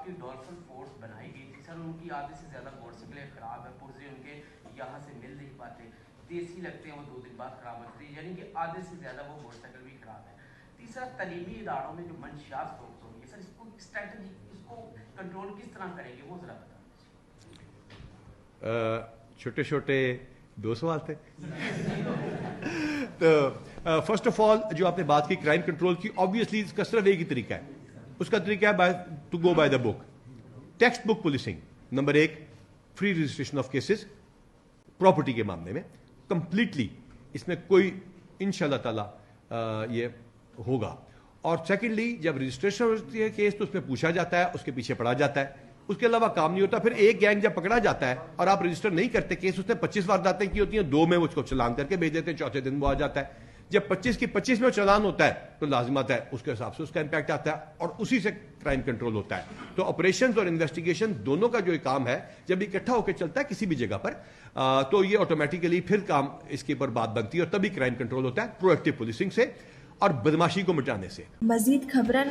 کی dolphin force بنائی گئی تھی سر، ان کی آدھے سے زیادہ موٹر سائیکلیں خراب ہے، پرزے ان کے یہاں سے مل نہیں پاتے، دیسی لگتے ہیں وہ 2 دن بعد خراب ہوتی ہے، یعنی کہ آدھے سے زیادہ وہ موٹر سائیکل بھی خراب ہے۔ تیسرا تعلیمی اداروں میں جو منشیات فروخت ہو رہی ہے سر، اس کو اسٹریٹجی، اس کو کنٹرول کس طرح کریں گے وہ ذرا بتائیں۔ چھوٹے چھوٹے 2 سوال تھے۔ تو فرسٹ آف آل جو آپ نے بات کی کرائم کنٹرول کی، آبویسلی اس کا صرف ایک ہی طریقہ ہے، اس کا طریقہ ہے to go by the book, text book policing. Number 1 free registration of cases property کے معاملے میں کمپلیٹلی، اس میں کوئی انشاءاللہ تعالی یہ ہوگا۔ اور سیکنڈلی جب رجسٹریشن ہوتی ہے کیس تو اس میں پوچھا جاتا ہے، اس کے پیچھے پڑا جاتا ہے، اس کے علاوہ کام نہیں ہوتا۔ پھر ایک گینگ جب پکڑا جاتا ہے اور آپ رجسٹر نہیں کرتے کیس، اس نے 25 وارداتیں کی ہوتی ہیں، 2 میں اس کو چلان کر کے بھیج دیتے ہیں، چوتھے دن وہ آ جاتا ہے۔ جب 25 کی 25 میں چلان ہوتا ہے تو لازمات ہے اس کے حساب سے اس کا امپیکٹ آتا ہے، اور اسی سے کرائم کنٹرول ہوتا ہے۔ تو آپریشنز اور انویسٹیگیشن دونوں کا جو کام ہے جب اکٹھا ہو کے چلتا ہے کسی بھی جگہ پر، تو یہ آٹومیٹیکلی پھر کام اس کے اوپر بات بنتی ہے، اور تبھی کرائم کنٹرول ہوتا ہے پرو ایکٹیو پولیسنگ سے اور بدماشی کو مٹانے سے۔ مزید خبرن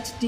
HD।